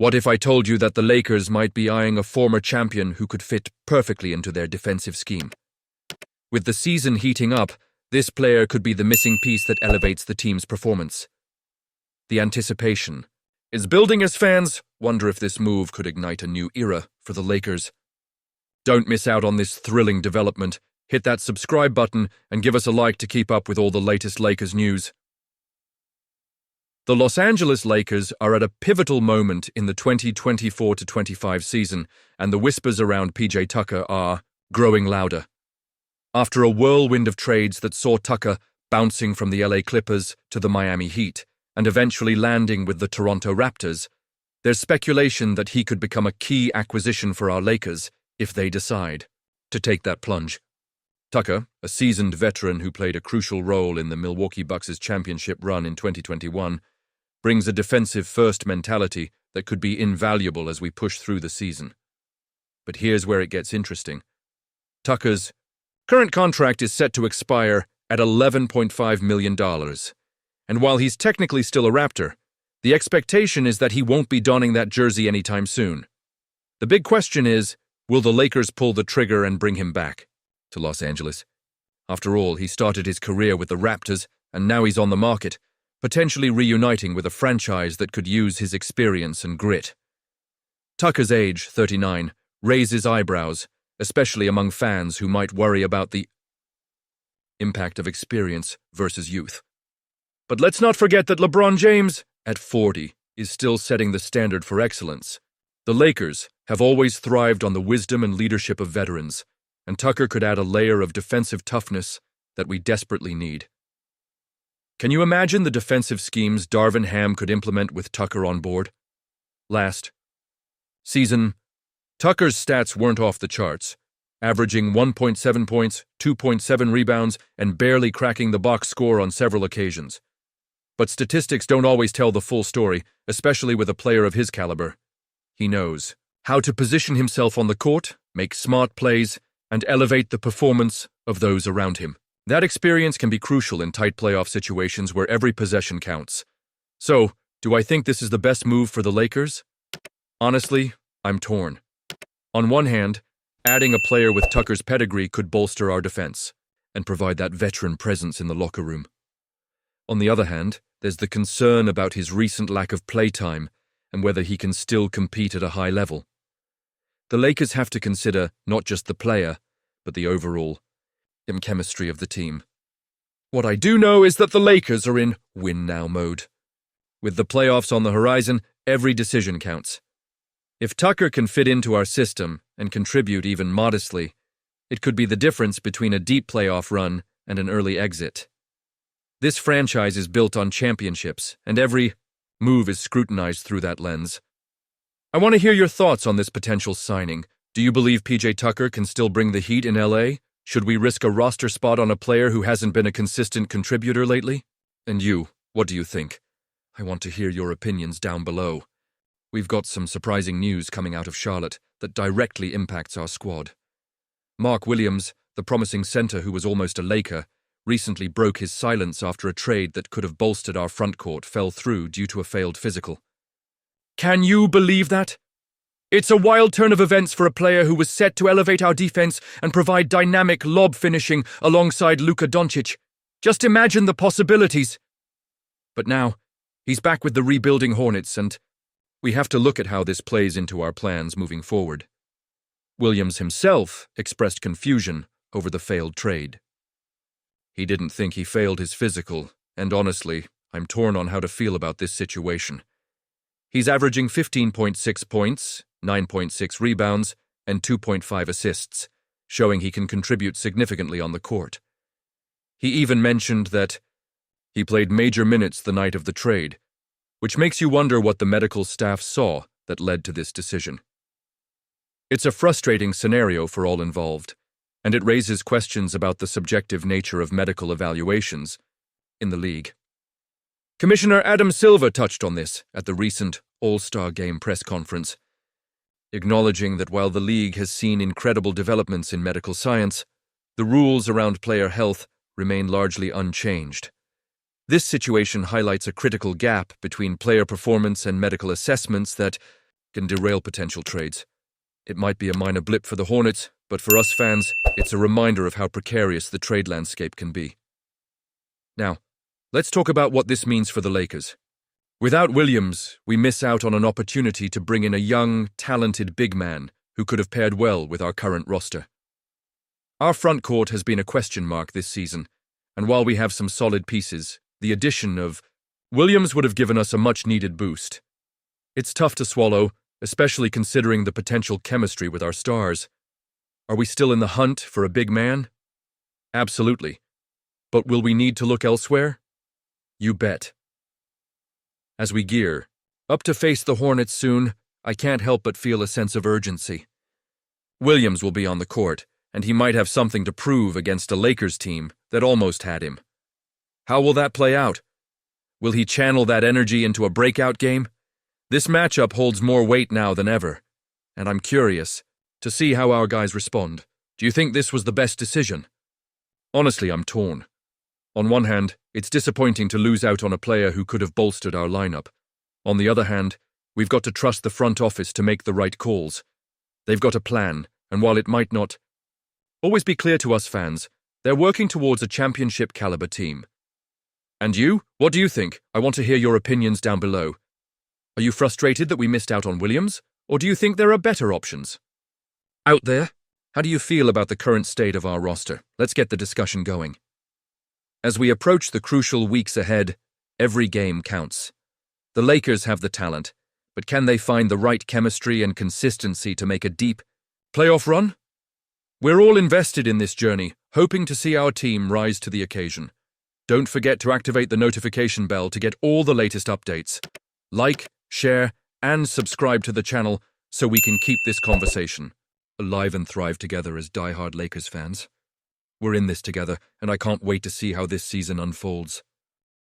What if I told you that the Lakers might be eyeing a former champion who could fit perfectly into their defensive scheme? With the season heating up, this player could be the missing piece that elevates the team's performance. The anticipation is building as fans wonder if this move could ignite a new era for the Lakers. Don't miss out on this thrilling development. Hit that subscribe button and give us a like to keep up with all the latest Lakers news. The Los Angeles Lakers are at a pivotal moment in the 2024-25 season, and the whispers around PJ Tucker are growing louder. After a whirlwind of trades that saw Tucker bouncing from the LA Clippers to the Miami Heat and eventually landing with the Toronto Raptors, there's speculation that he could become a key acquisition for our Lakers if they decide to take that plunge. Tucker, a seasoned veteran who played a crucial role in the Milwaukee Bucks' championship run in 2021, brings a defensive-first mentality that could be invaluable as we push through the season. But here's where it gets interesting. Tucker's current contract is set to expire at $11.5 million, and while he's technically still a Raptor, the expectation is that he won't be donning that jersey anytime soon. The big question is, will the Lakers pull the trigger and bring him back to Los Angeles? After all, he started his career with the Raptors, and now he's on the market, potentially reuniting with a franchise that could use his experience and grit. Tucker's age, 39, raises eyebrows, especially among fans who might worry about the impact of experience versus youth. But let's not forget that LeBron James, at 40, is still setting the standard for excellence. The Lakers have always thrived on the wisdom and leadership of veterans, and Tucker could add a layer of defensive toughness that we desperately need. Can you imagine the defensive schemes Darvin Ham could implement with Tucker on board? Last season, Tucker's stats weren't off the charts, averaging 1.7 points, 2.7 rebounds, and barely cracking the box score on several occasions. But statistics don't always tell the full story, especially with a player of his caliber. He knows how to position himself on the court, make smart plays, and elevate the performance of those around him. That experience can be crucial in tight playoff situations where every possession counts. So, do I think this is the best move for the Lakers? Honestly, I'm torn. On one hand, adding a player with Tucker's pedigree could bolster our defense and provide that veteran presence in the locker room. On the other hand, there's the concern about his recent lack of playtime and whether he can still compete at a high level. The Lakers have to consider not just the player, but the overall chemistry of the team. What I do know is that the Lakers are in win-now mode. With the playoffs on the horizon, every decision counts. If Tucker can fit into our system and contribute even modestly, it could be the difference between a deep playoff run and an early exit. This franchise is built on championships, and every move is scrutinized through that lens. I want to hear your thoughts on this potential signing. Do you believe PJ Tucker can still bring the heat in LA? Should we risk a roster spot on a player who hasn't been a consistent contributor lately? And you, what do you think? I want to hear your opinions down below. We've got some surprising news coming out of Charlotte that directly impacts our squad. Mark Williams, the promising center who was almost a Laker, recently broke his silence after a trade that could have bolstered our frontcourt fell through due to a failed physical. Can you believe that? It's a wild turn of events for a player who was set to elevate our defense and provide dynamic lob finishing alongside Luka Doncic. Just imagine the possibilities. But now, he's back with the rebuilding Hornets, and we have to look at how this plays into our plans moving forward. Williams himself expressed confusion over the failed trade. He didn't think he failed his physical, and honestly, I'm torn on how to feel about this situation. He's averaging 15.6 points, 9.6 rebounds, and 2.5 assists, showing he can contribute significantly on the court. He even mentioned that he played major minutes the night of the trade, which makes you wonder what the medical staff saw that led to this decision. It's a frustrating scenario for all involved, and it raises questions about the subjective nature of medical evaluations in the league. Commissioner Adam Silver touched on this at the recent All-Star Game press conference, acknowledging that while the league has seen incredible developments in medical science, the rules around player health remain largely unchanged. This situation highlights a critical gap between player performance and medical assessments that can derail potential trades. It might be a minor blip for the Hornets, but for us fans, it's a reminder of how precarious the trade landscape can be. Now, let's talk about what this means for the Lakers. Without Williams, we miss out on an opportunity to bring in a young, talented big man who could have paired well with our current roster. Our front court has been a question mark this season, and while we have some solid pieces, the addition of Williams would have given us a much-needed boost. It's tough to swallow, especially considering the potential chemistry with our stars. Are we still in the hunt for a big man? Absolutely. But will we need to look elsewhere? You bet. As we gear up to face the Hornets soon, I can't help but feel a sense of urgency. Williams will be on the court, and he might have something to prove against a Lakers team that almost had him. How will that play out? Will he channel that energy into a breakout game? This matchup holds more weight now than ever, and I'm curious to see how our guys respond. Do you think this was the best decision? Honestly, I'm torn. On one hand, it's disappointing to lose out on a player who could have bolstered our lineup. On the other hand, we've got to trust the front office to make the right calls. They've got a plan, and while it might not always be clear to us fans, they're working towards a championship-caliber team. And you? What do you think? I want to hear your opinions down below. Are you frustrated that we missed out on Williams, or do you think there are better options? Out there, how do you feel about the current state of our roster? Let's get the discussion going. As we approach the crucial weeks ahead, every game counts. The Lakers have the talent, but can they find the right chemistry and consistency to make a deep playoff run? We're all invested in this journey, hoping to see our team rise to the occasion. Don't forget to activate the notification bell to get all the latest updates. Like, share, and subscribe to the channel so we can keep this conversation alive and thrive together as die-hard Lakers fans. We're in this together, and I can't wait to see how this season unfolds.